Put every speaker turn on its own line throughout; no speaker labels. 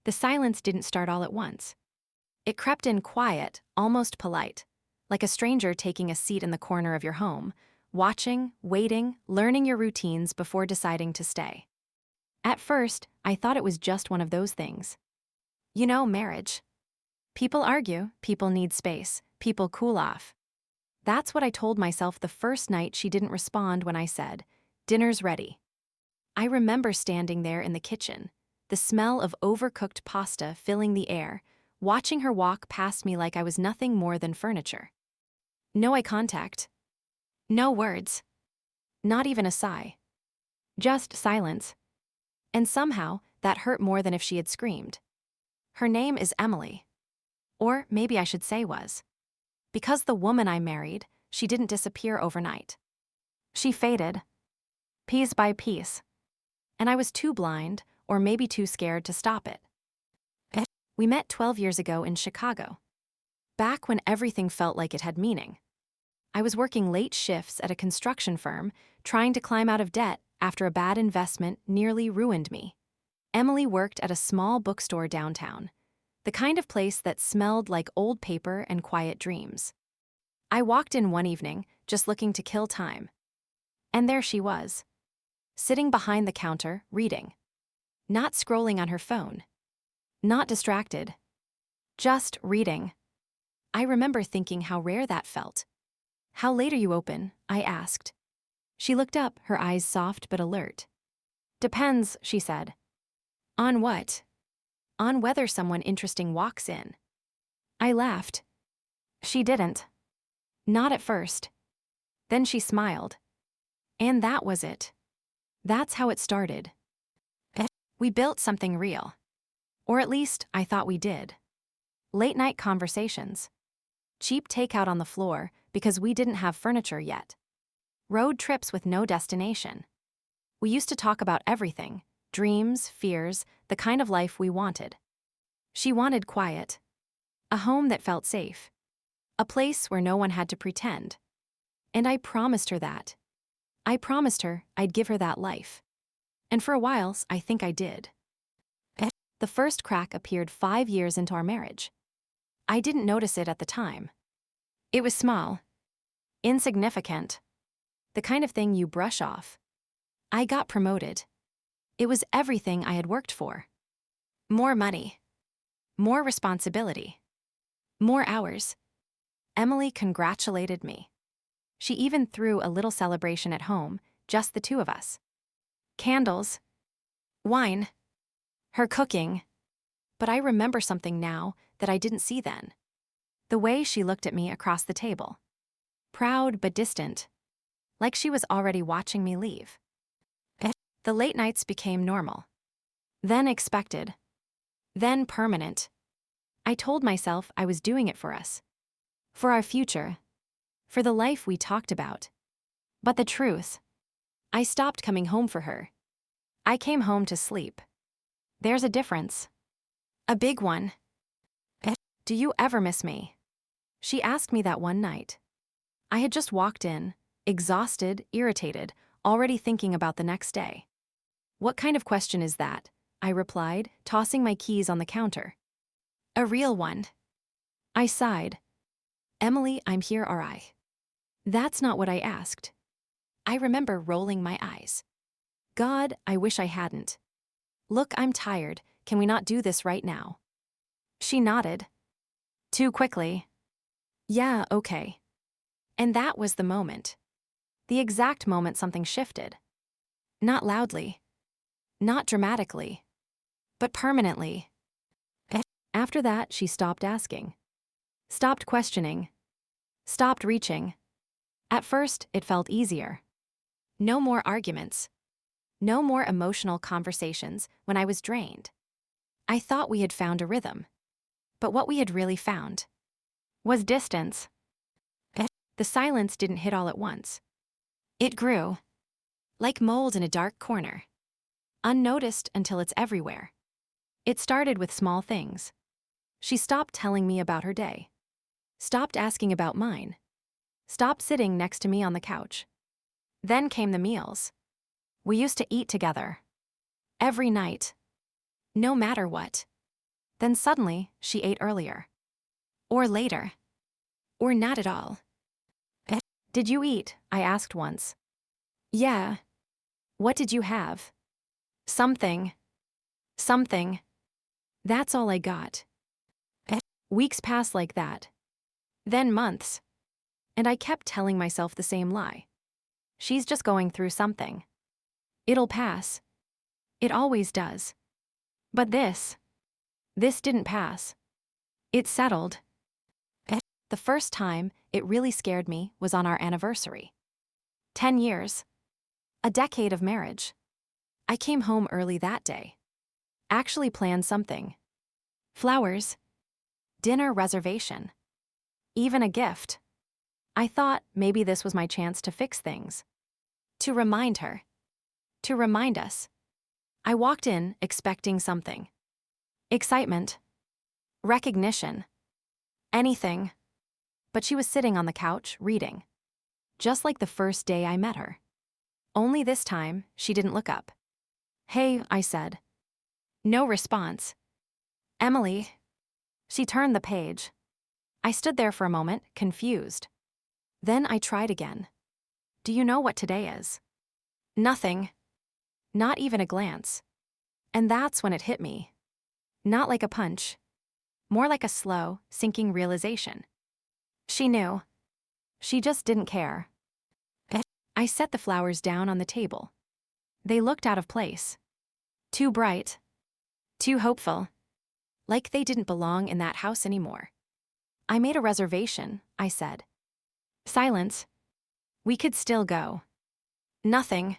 The silence didn't start all at once. It crept in quiet, almost polite, like a stranger taking a seat in the corner of your home, watching, waiting, learning your routines before deciding to stay. At first, I thought it was just one of those things. You know, marriage. People argue, people need space, people cool off. That's what I told myself the first night she didn't respond when I said, "Dinner's ready." I remember standing there in the kitchen, the smell of overcooked pasta filling the air, watching her walk past me like I was nothing more than furniture. No eye contact. No words. Not even a sigh. Just silence. And somehow, that hurt more than if she had screamed. Her name is Emily. Or maybe I should say was. Because the woman I married, she didn't disappear overnight. She faded, piece by piece. And I was too blind, or maybe too scared to stop it. We met 12 years ago in Chicago. Back when everything felt like it had meaning. I was working late shifts at a construction firm, trying to climb out of debt after a bad investment nearly ruined me. Emily worked at a small bookstore downtown, the kind of place that smelled like old paper and quiet dreams. I walked in one evening, just looking to kill time. And there she was, sitting behind the counter, reading. Not scrolling on her phone. Not distracted. Just reading. I remember thinking how rare that felt. "How late are you open?" I asked. She looked up, her eyes soft but alert. "Depends," she said. "On what?" "On whether someone interesting walks in." I laughed. She didn't. Not at first. Then she smiled. And that was it. That's how it started. We built something real. Or at least, I thought we did. Late-night conversations. Cheap takeout on the floor because we didn't have furniture yet. Road trips with no destination. We used to talk about everything, dreams, fears, the kind of life we wanted. She wanted quiet. A home that felt safe. A place where no one had to pretend. And I promised her that. I promised her I'd give her that life. And for a while, I think I did. The first crack appeared 5 years into our marriage. I didn't notice it at the time. It was small. Insignificant. The kind of thing you brush off. I got promoted. It was everything I had worked for. More money. More responsibility. More hours. Emily congratulated me. She even threw a little celebration at home, just the two of us. Candles. Wine. Her cooking. But I remember something now that I didn't see then. The way she looked at me across the table. Proud but distant. Like she was already watching me leave. The late nights became normal. Then expected. Then permanent. I told myself I was doing it for us. For our future. For the life we talked about. But the truth. I stopped coming home for her. I came home to sleep. There's a difference. A big one. "Do you ever miss me?" She asked me that one night. I had just walked in, exhausted, irritated, already thinking about the next day. "What kind of question is that?" I replied, tossing my keys on the counter. "A real one." I sighed. "Emily, I'm here, are I?" That's not what I asked. I remember rolling my eyes. God, I wish I hadn't. "Look, I'm tired. Can we not do this right now?" She nodded. Too quickly. "Yeah, okay." And that was the moment. The exact moment something shifted. Not loudly. Not dramatically. But permanently. After that, she stopped asking. Stopped questioning. Stopped reaching. At first, it felt easier. No more arguments. No more emotional conversations when I was drained. I thought we had found a rhythm. But what we had really found was distance. The silence didn't hit all at once. It grew. Like mold in a dark corner. Unnoticed until it's everywhere. It started with small things. She stopped telling me about her day. Stopped asking about mine. Stopped sitting next to me on the couch. Then came the meals. We used to eat together. Every night. No matter what. Then suddenly, she ate earlier. Or later. Or not at all. Did you eat? I asked once. Yeah. What did you have? Something. Something. That's all I got. Weeks passed like that. Then months. And I kept telling myself the same lie. She's just going through something. It'll pass. It always does. But this didn't pass. It settled. The first time it really scared me was on our anniversary. 10 years. A decade of marriage. I came home early that day. Actually planned something. Flowers. Dinner reservation. Even a gift. I thought maybe this was my chance to fix things. To remind her. To remind us. I walked in expecting something. Excitement. Recognition. Anything. But she was sitting on the couch, reading. Just like the first day I met her. Only this time, she didn't look up. Hey, I said. No response. Emily. She turned the page. I stood there for a moment, confused. Then I tried again. Do you know what today is? Nothing. Not even a glance. And that's when it hit me. Not like a punch. More like a slow, sinking realization. She knew. She just didn't care. I set the flowers down on the table. They looked out of place. Too bright. Too hopeful. Like they didn't belong in that house anymore. I made a reservation, I said. Silence. We could still go. Nothing.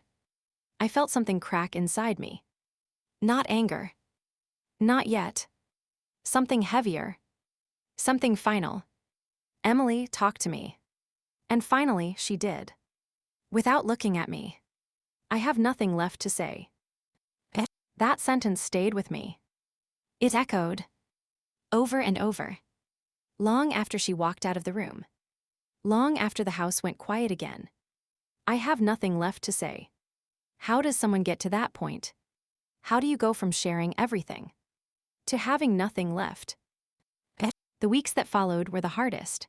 I felt something crack inside me. Not anger. Not yet. Something heavier. Something final. Emily talked to me. And finally, she did. Without looking at me. I have nothing left to say. That sentence stayed with me. It echoed. Over and over. Long after she walked out of the room. Long after the house went quiet again. I have nothing left to say. How does someone get to that point? How do you go from sharing everything to having nothing left? The weeks that followed were the hardest.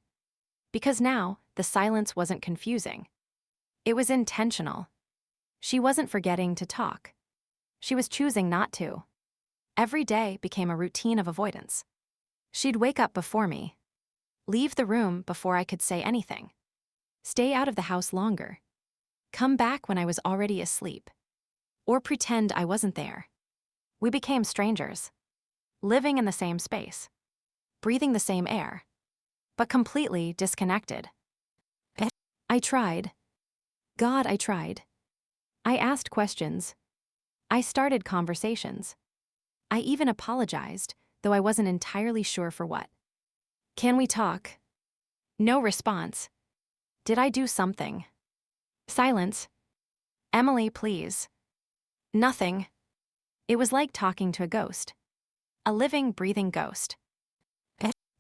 Because now, the silence wasn't confusing. It was intentional. She wasn't forgetting to talk. She was choosing not to. Every day became a routine of avoidance. She'd wake up before me. Leave the room before I could say anything. Stay out of the house longer. Come back when I was already asleep. Or pretend I wasn't there. We became strangers. Living in the same space. Breathing the same air. But completely disconnected. I tried. God, I tried. I asked questions. I started conversations. I even apologized, though I wasn't entirely sure for what. Can we talk? No response. Did I do something? Silence. Emily, please. Nothing. It was like talking to a ghost. A living, breathing ghost.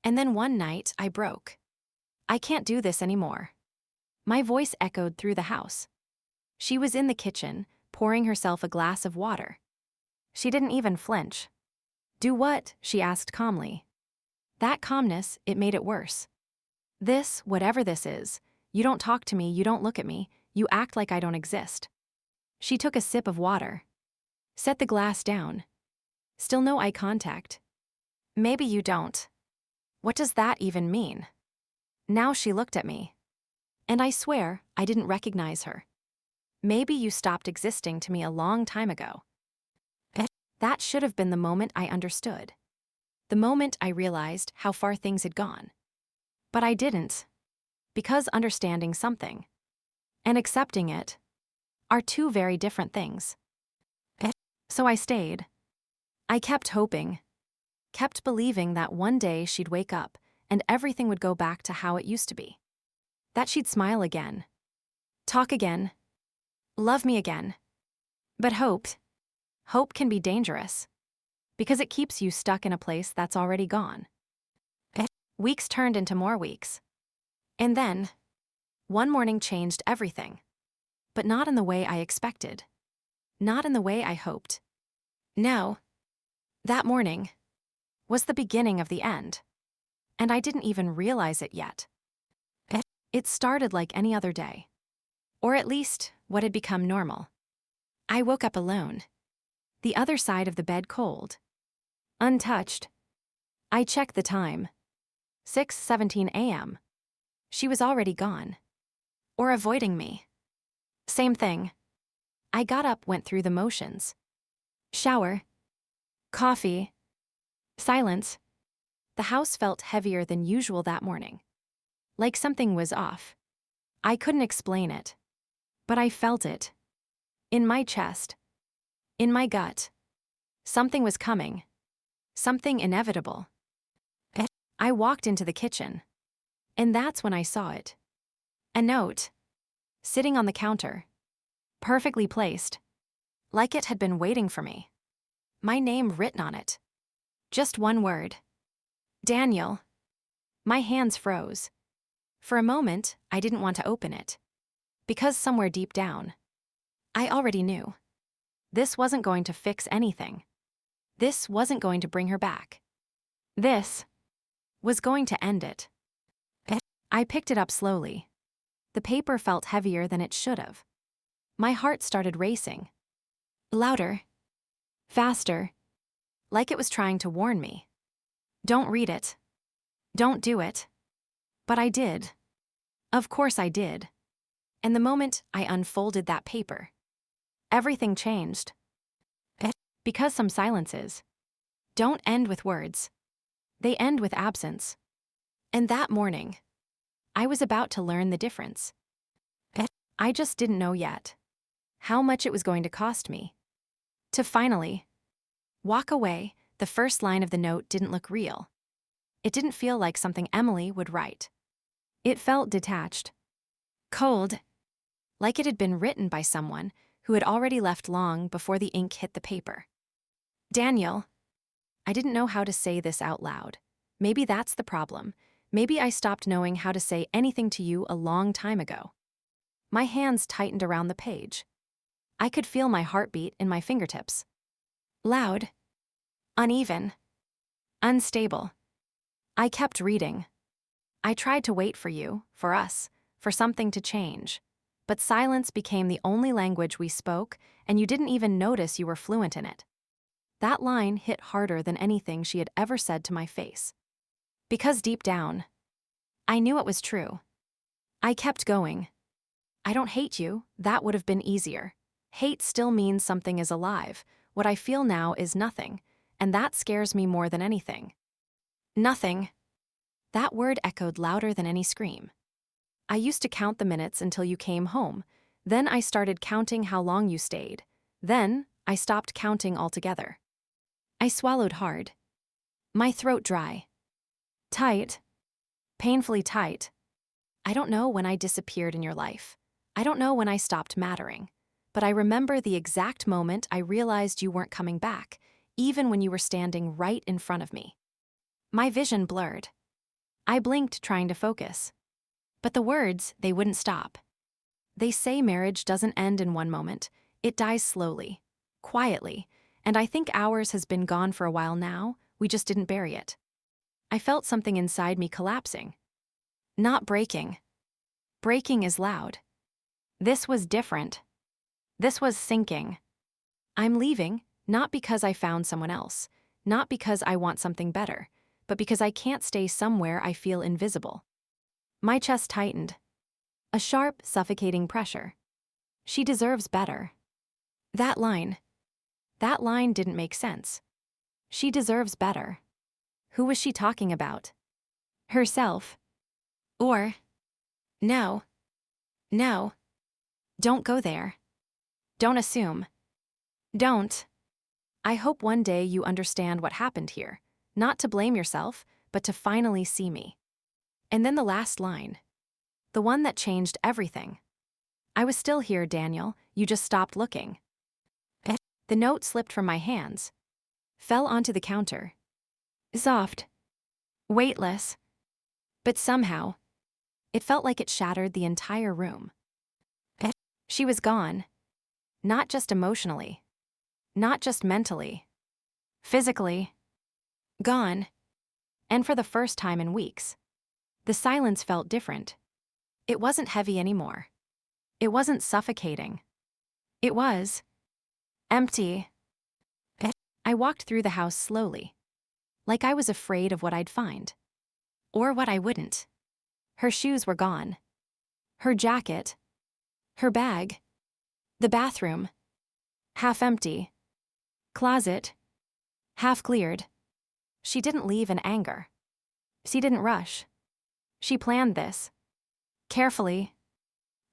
And then one night, I broke. I can't do this anymore. My voice echoed through the house. She was in the kitchen, pouring herself a glass of water. She didn't even flinch. Do what? She asked calmly. That calmness, it made it worse. This, whatever this is, you don't talk to me, you don't look at me, you act like I don't exist. She took a sip of water. Set the glass down. Still no eye contact. Maybe you don't. What does that even mean? Now she looked at me. And I swear, I didn't recognize her. Maybe you stopped existing to me a long time ago. That should have been the moment I understood. The moment I realized how far things had gone. But I didn't. Because understanding something and accepting it are two very different things. So I stayed. I kept hoping. Kept believing that one day she'd wake up and everything would go back to how it used to be. That she'd smile again. Talk again. Love me again. But hope can be dangerous. Because it keeps you stuck in a place that's already gone. Weeks turned into more weeks. And then, one morning changed everything. But not in the way I expected. Not in the way I hoped. No. That morning was the beginning of the end. And I didn't even realize it yet. It started like any other day. Or at least, what had become normal. I woke up alone. The other side of the bed cold. Untouched. I checked the time. 6:17 a.m. She was already gone. Or avoiding me. Same thing. I got up, went through the motions. Shower. Coffee. Silence. The house felt heavier than usual that morning. Like something was off. I couldn't explain it. But I felt it. In my chest. In my gut. Something was coming. Something inevitable. I walked into the kitchen. And that's when I saw it. A note. Sitting on the counter. Perfectly placed. Like it had been waiting for me. My name written on it. Just one word. Daniel. My hands froze. For a moment, I didn't want to open it. Because somewhere deep down, I already knew. This wasn't going to fix anything. This wasn't going to bring her back. This was going to end it. I picked it up slowly. The paper felt heavier than it should have. My heart started racing. Louder. Faster. Like it was trying to warn me. Don't read it. Don't do it. But I did. Of course I did. And the moment I unfolded that paper, everything changed. Because some silences don't end with words. They end with absence. And that morning, I was about to learn the difference. I just didn't know yet how much it was going to cost me. To finally walk away, the first line of the note didn't look real. It didn't feel like something Emily would write. It felt detached. Cold. Like it had been written by someone who had already left long before the ink hit the paper. Daniel. I didn't know how to say this out loud. Maybe that's the problem. Maybe I stopped knowing how to say anything to you a long time ago. My hands tightened around the page. I could feel my heartbeat in my fingertips. Loud. Uneven. Unstable. I kept reading. I tried to wait for you, for us, for something to change. But silence became the only language we spoke, and you didn't even notice you were fluent in it. That line hit harder than anything she had ever said to my face. Because deep down, I knew it was true. I kept going. I don't hate you, that would have been easier. Hate still means something is alive. What I feel now is nothing, and that scares me more than anything. Nothing. That word echoed louder than any scream. I used to count the minutes until you came home. Then I started counting how long you stayed. Then I stopped counting altogether. I swallowed hard. My throat dry. Tight. Painfully tight. I don't know when I disappeared in your life. I don't know when I stopped mattering. But I remember the exact moment I realized you weren't coming back, even when you were standing right in front of me. My vision blurred. I blinked trying to focus. But the words, they wouldn't stop. They say marriage doesn't end in one moment. It dies slowly, quietly, and I think ours has been gone for a while now. We just didn't bury it. I felt something inside me collapsing. Not breaking. Breaking is loud. This was different. This was sinking. I'm leaving, not because I found someone else, not because I want something better, but because I can't stay somewhere I feel invisible. My chest tightened. A sharp, suffocating pressure. She deserves better. That line didn't make sense. She deserves better. Who was she talking about? Herself. Or, no. Don't go there. Don't assume. Don't. I hope one day you understand what happened here, not to blame yourself, but to finally see me. And then the last line. The one that changed everything. I was still here, Daniel, you just stopped looking. The note slipped from my hands. Fell onto the counter. Soft. Weightless. But somehow, it felt like it shattered the entire room. She was gone. Not just emotionally. Not just mentally. Physically. Gone. And for the first time in weeks, the silence felt different. It wasn't heavy anymore. It wasn't suffocating. It was empty. I walked through the house slowly, like I was afraid of what I'd find. Or what I wouldn't. Her shoes were gone. Her jacket. Her bag. The bathroom. Half empty. Closet. Half cleared. She didn't leave in anger. She didn't rush. She planned this. Carefully.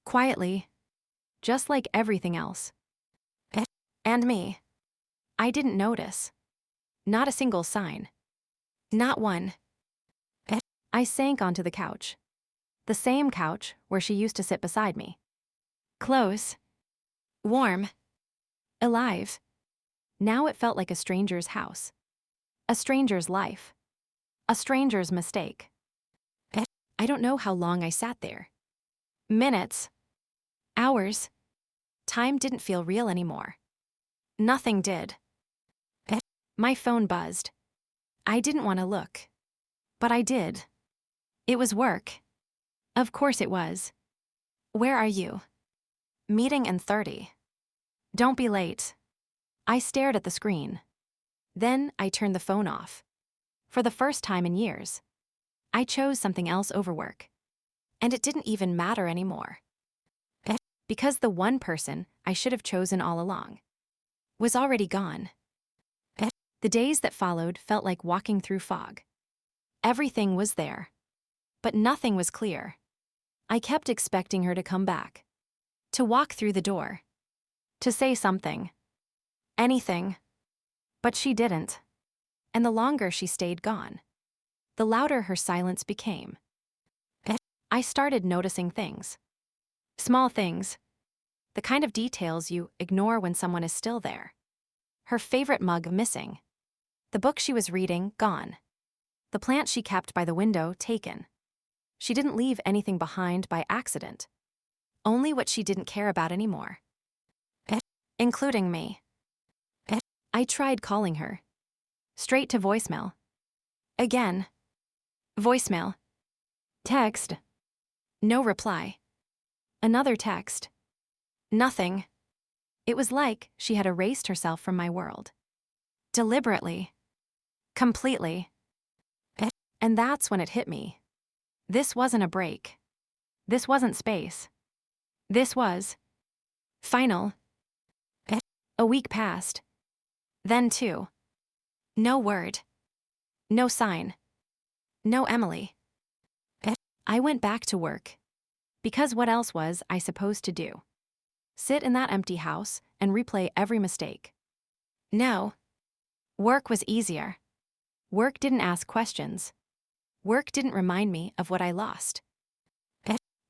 Quietly. Just like everything else. And me. I didn't notice. Not a single sign. Not one. I sank onto the couch. The same couch where she used to sit beside me. Close. Warm. Alive. Now it felt like a stranger's house. A stranger's life. A stranger's mistake. I don't know how long I sat there. Minutes. Hours. Time didn't feel real anymore. Nothing did. My phone buzzed. I didn't want to look. But I did. It was work. Of course it was. Where are you? Meeting in 30. Don't be late. I stared at the screen. Then I turned the phone off. For the first time in years, I chose something else over work. And it didn't even matter anymore. Because the one person I should have chosen all along was already gone. The days that followed felt like walking through fog. Everything was there, but nothing was clear. I kept expecting her to come back, to walk through the door, to say something, anything. But she didn't. And the longer she stayed gone, the louder her silence became. I started noticing things. Small things. The kind of details you ignore when someone is still there. Her favorite mug missing. The book she was reading gone. The plant she kept by the window taken. She didn't leave anything behind by accident. Only what she didn't care about anymore. Including me. I tried calling her. Straight to voicemail. Again. Voicemail. Text. No reply. Another text. Nothing. It was like she had erased herself from my world. Deliberately. Completely. And that's when it hit me. This wasn't a break. This wasn't space. This was final. A week passed. Then two. No word. No sign. No Emily. I went back to work. Because what else was I supposed to do? Sit in that empty house and replay every mistake? No. Work was easier. Work didn't ask questions. Work didn't remind me of what I lost.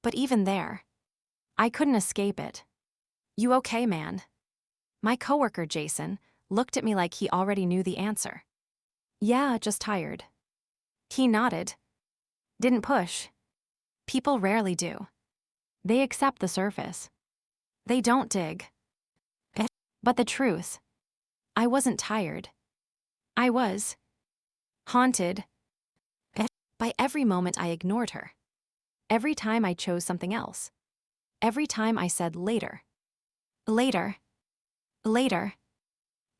But even there, I couldn't escape it. You okay, man? My coworker, Jason, looked at me like he already knew the answer. Yeah, just tired. He nodded. Didn't push. People rarely do. They accept the surface. They don't dig. But the truth, I wasn't tired. I was haunted by every moment I ignored her. Every time I chose something else. Every time I said later. Later. Later.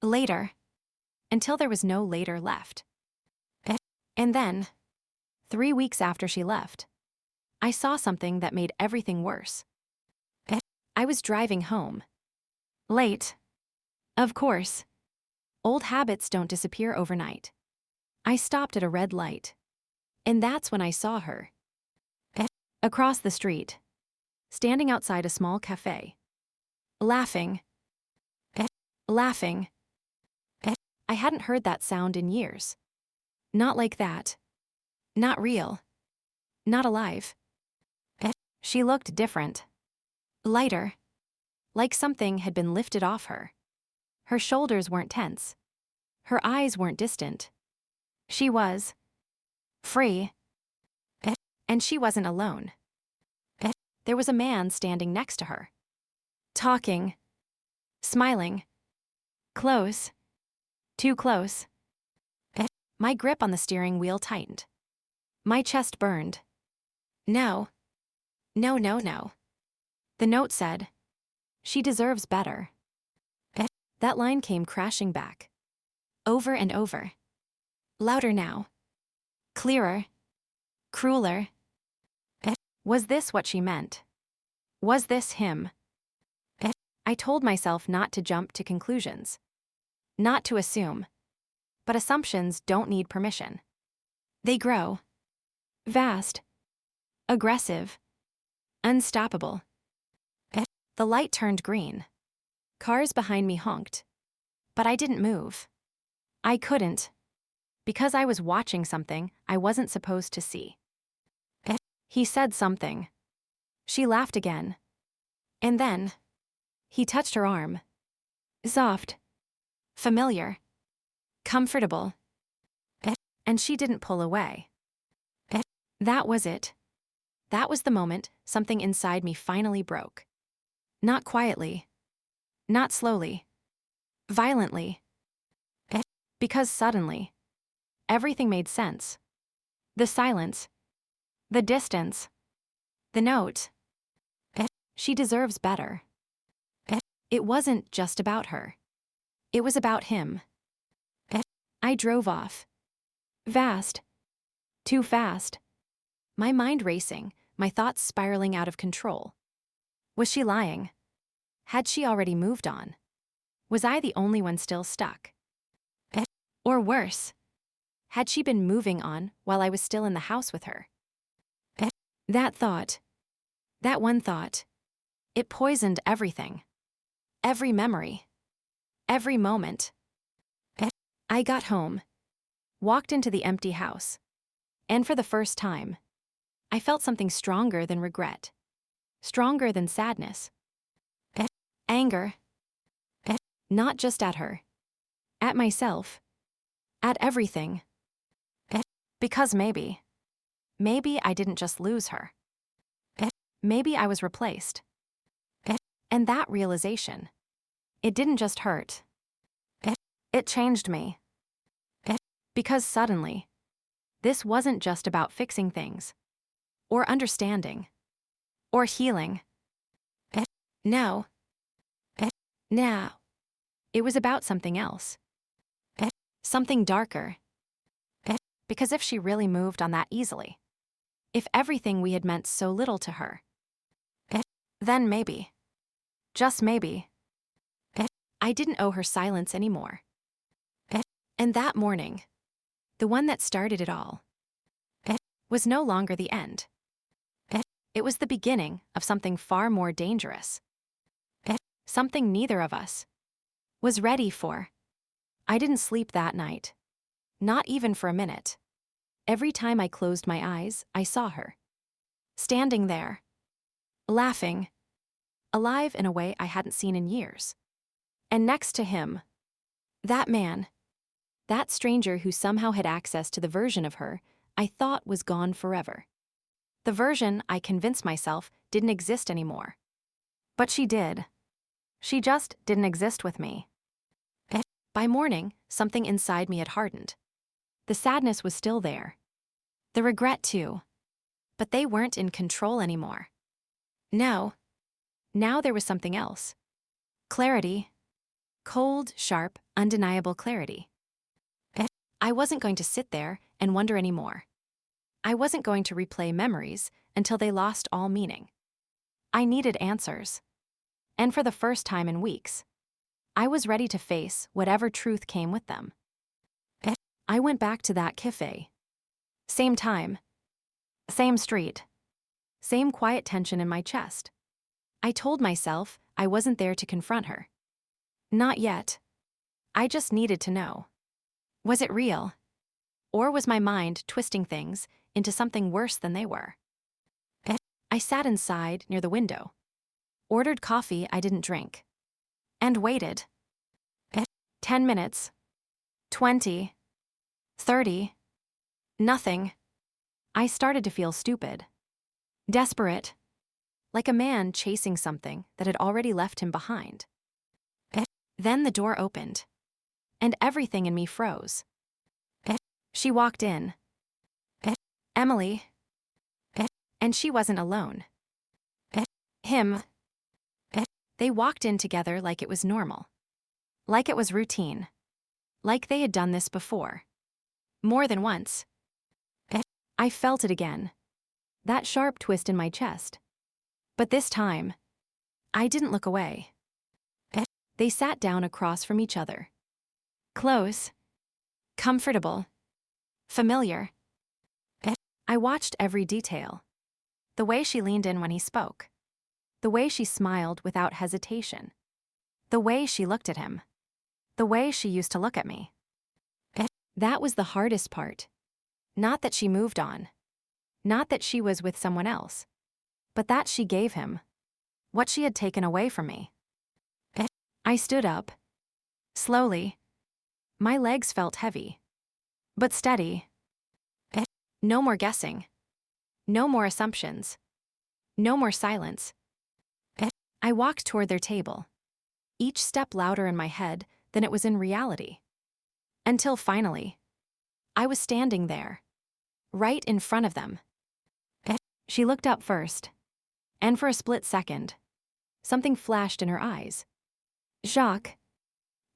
Later. Until there was no later left. And then, 3 weeks after she left, I saw something that made everything worse. I was driving home. Late. Of course. Old habits don't disappear overnight. I stopped at a red light. And that's when I saw her. Across the street. Standing outside a small cafe. Laughing. Laughing. I hadn't heard that sound in years. Not like that. Not real. Not alive. She looked different. Lighter. Like something had been lifted off her. Her shoulders weren't tense. Her eyes weren't distant. She was free. And she wasn't alone. There was a man standing next to her. Talking. Smiling. Close. Too close. My grip on the steering wheel tightened. My chest burned. No. No, no, no. The note said, "She deserves better." That line came crashing back. Over and over. Louder now. Clearer. Crueler. Was this what she meant? Was this him? I told myself not to jump to conclusions. Not to assume. But assumptions don't need permission. They grow. Vast. Aggressive. Unstoppable. The light turned green. Cars behind me honked. But I didn't move. I couldn't. Because I was watching something I wasn't supposed to see. He said something. She laughed again. And then, he touched her arm. Soft. Familiar. Comfortable. And she didn't pull away. That was it. That was the moment something inside me finally broke. Not quietly. Not slowly. Violently. Because suddenly, everything made sense. The silence. The distance. The note. She deserves better. It wasn't just about her. It was about him. I drove off. Fast. Too fast. My mind racing, my thoughts spiraling out of control. Was she lying? Had she already moved on? Was I the only one still stuck? Or worse, had she been moving on while I was still in the house with her? That thought, that one thought, it poisoned everything. Every memory. Every moment. I got home, walked into the empty house, and for the first time, I felt something stronger than regret. Stronger than sadness. Anger. Not just at her. At myself. At everything. Because maybe I didn't just lose her. Maybe I was replaced. And that realization, it didn't just hurt. It changed me. Because suddenly, this wasn't just about fixing things, or understanding, or healing. No. Now. It was about something else. Something darker. Because if she really moved on that easily, if everything we had meant so little to her, then maybe, just maybe, I didn't owe her silence anymore. And that morning, the one that started it all, was no longer the end. It was the beginning of something far more dangerous. Something neither of us was ready for. I didn't sleep that night. Not even for a minute. Every time I closed my eyes, I saw her. Standing there. Laughing. Alive in a way I hadn't seen in years. And next to him, that man. That stranger who somehow had access to the version of her I thought was gone forever. The version I convinced myself didn't exist anymore. But she did. She just didn't exist with me. By morning, something inside me had hardened. The sadness was still there. The regret too. But they weren't in control anymore. No. Now there was something else. Clarity. Cold, sharp, undeniable clarity. I wasn't going to sit there and wonder anymore. I wasn't going to replay memories until they lost all meaning. I needed answers. And for the first time in weeks, I was ready to face whatever truth came with them. I went back to that cafe. Same time. Same street. Same quiet tension in my chest. I told myself I wasn't there to confront her. Not yet. I just needed to know. Was it real? Or was my mind twisting things into something worse than they were? I sat inside near the window, ordered coffee I didn't drink, and waited. 10 minutes. 20. 30. Nothing. I started to feel stupid. Desperate. Like a man chasing something that had already left him behind. Then the door opened, and everything in me froze. She walked in. Emily. And she wasn't alone. Him. They walked in together like it was normal. Like it was routine. Like they had done this before. More than once. I felt it again. That sharp twist in my chest. But this time, I didn't look away. They sat down across from each other. Close. Comfortable. Familiar. I watched every detail. The way she leaned in when he spoke. The way she smiled without hesitation. The way she looked at him. The way she used to look at me. That was the hardest part. Not that she moved on. Not that she was with someone else. But that she gave him what she had taken away from me. I stood up. Slowly. My legs felt heavy. But steady. No more guessing. No more assumptions. No more silence. I walked toward their table. Each step louder in my head than it was in reality. Until finally, I was standing there. Right in front of them. She looked up first. And for a split second, something flashed in her eyes. Shock.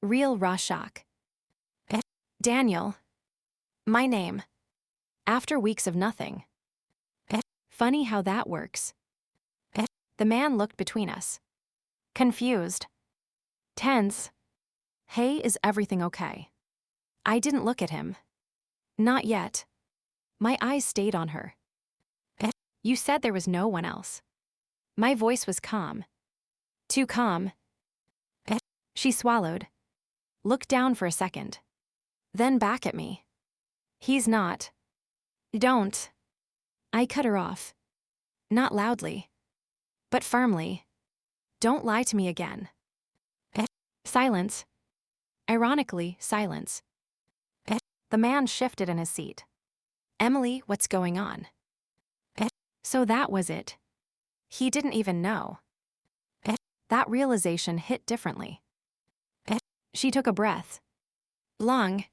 Real raw shock. Daniel. My name. After weeks of nothing. Funny how that works. The man looked between us. Confused. Tense. Hey, is everything okay? I didn't look at him. Not yet. My eyes stayed on her. You said there was no one else. My voice was calm. Too calm. She swallowed. Looked down for a second. Then back at me. He's not. Don't. I cut her off. Not loudly. But firmly. Don't lie to me again. Silence. Ironically, silence. The man shifted in his seat. Emily, what's going on? So that was it. He didn't even know. That realization hit differently. She took a breath. Long.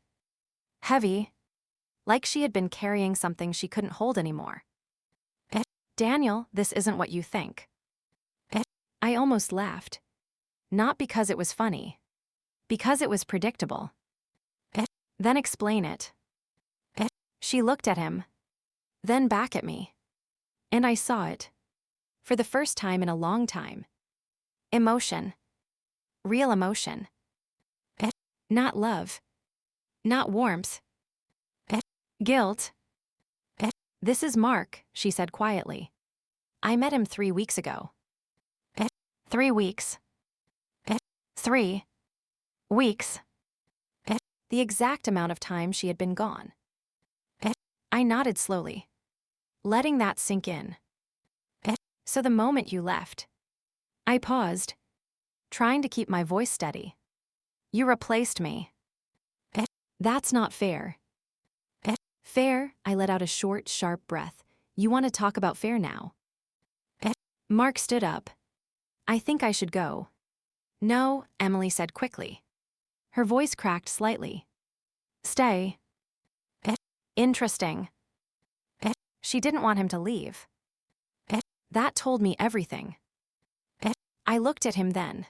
Heavy. Like she had been carrying something she couldn't hold anymore. Daniel, this isn't what you think. I almost laughed. Not because it was funny. Because it was predictable. Then explain it. She looked at him. Then back at me. And I saw it. For the first time in a long time. Emotion. Real emotion. Not love. Not warmth. Guilt. This is Mark, she said quietly. I met him 3 weeks ago. 3 weeks. 3 weeks. The exact amount of time she had been gone. I nodded slowly, letting that sink in. So the moment you left. I paused, trying to keep my voice steady. You replaced me. That's not fair. Fair? I let out a short, sharp breath. You want to talk about fair now? Mark stood up. I think I should go. No, Emily said quickly. Her voice cracked slightly. Stay. Interesting. She didn't want him to leave. That told me everything. I looked at him then.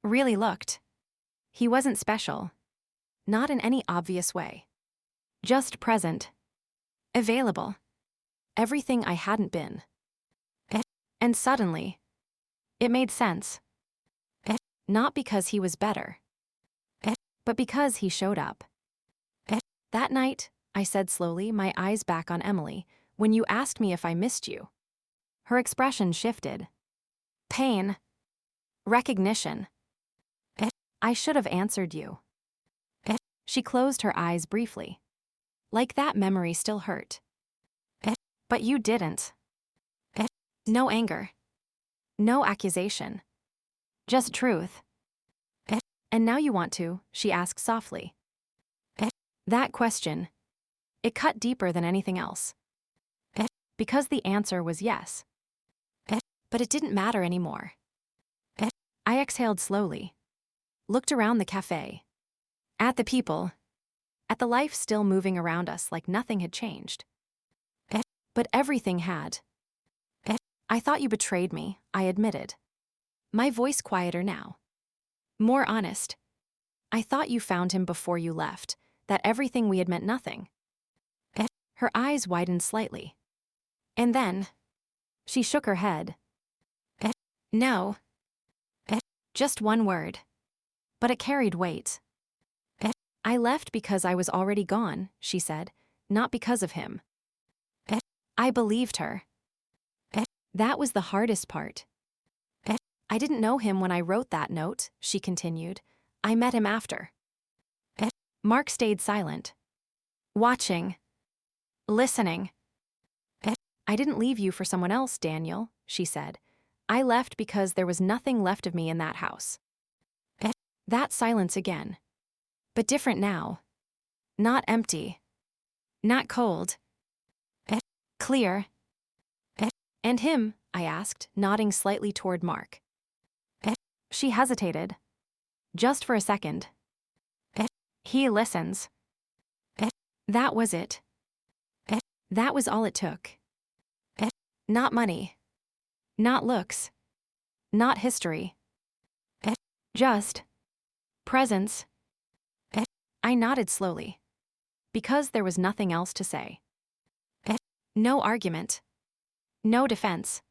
Really looked. He wasn't special. Not in any obvious way. Just present. Available. Everything I hadn't been. And suddenly, it made sense. Not because he was better. But because he showed up. That night, I said slowly, my eyes back on Emily, when you asked me if I missed you. Her expression shifted. Pain. Recognition. I should have answered you. She closed her eyes briefly. Like that memory still hurt. But you didn't. No anger. No accusation. Just truth. And now you want to, she asked softly. That question. It cut deeper than anything else. Because the answer was yes. But it didn't matter anymore. I exhaled slowly. Looked around the cafe. At the people. at the life still moving around us like nothing had changed. But everything had. I thought you betrayed me, I admitted. My voice quieter now. More honest. I thought you found him before you left, that everything we had meant nothing. Her eyes widened slightly. And then, she shook her head. No. Just one word. But it carried weight. I left because I was already gone, she said, not because of him. I believed her. That was the hardest part. I didn't know him when I wrote that note, she continued. I met him after. Mark stayed silent. Watching. Listening. I didn't leave you for someone else, Daniel, she said. I left because there was nothing left of me in that house. That silence again. But different now. Not empty. Not cold. Clear. And him, I asked, nodding slightly toward Mark. She hesitated. Just for a second. He listens. That was it. That was all it took. Not money. Not looks. Not history. Just presence. I nodded slowly. Because there was nothing else to say. No argument. No defense.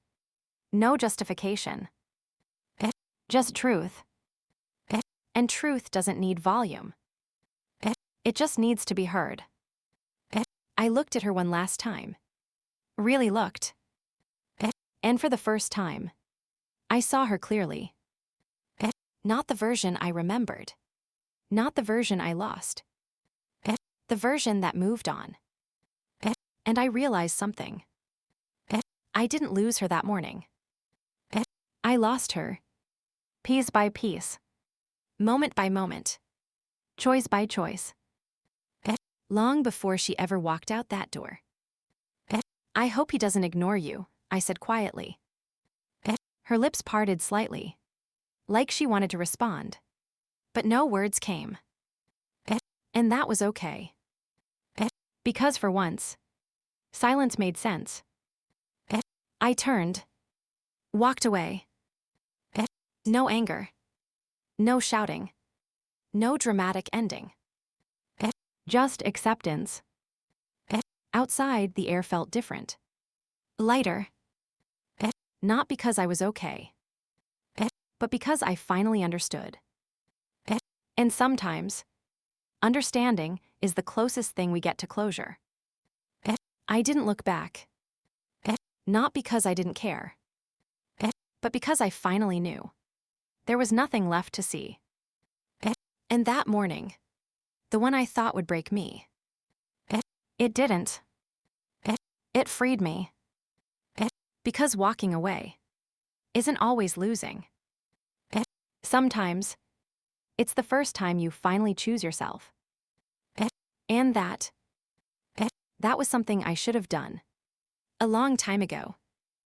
No justification. Just truth. And truth doesn't need volume. It just needs to be heard. I looked at her one last time. Really looked. And for the first time, I saw her clearly. Not the version I remembered. Not the version I lost. The version that moved on. And I realized something. I didn't lose her that morning. I lost her. Piece by piece. Moment by moment. Choice by choice. Long before she ever walked out that door. I hope he doesn't ignore you, I said quietly. Her lips parted slightly. Like she wanted to respond. But no words came. And that was okay. Because for once, silence made sense. I turned. Walked away. No anger. No shouting. No dramatic ending. Just acceptance. Outside, the air felt different. Lighter. Not because I was okay. But because I finally understood. And sometimes, understanding is the closest thing we get to closure. I didn't look back. Not because I didn't care. But because I finally knew. There was nothing left to see. And that morning, the one I thought would break me. It didn't. It freed me. Because walking away isn't always losing. Sometimes, it's the first time you finally choose yourself. And that was something I should have done. A long time ago.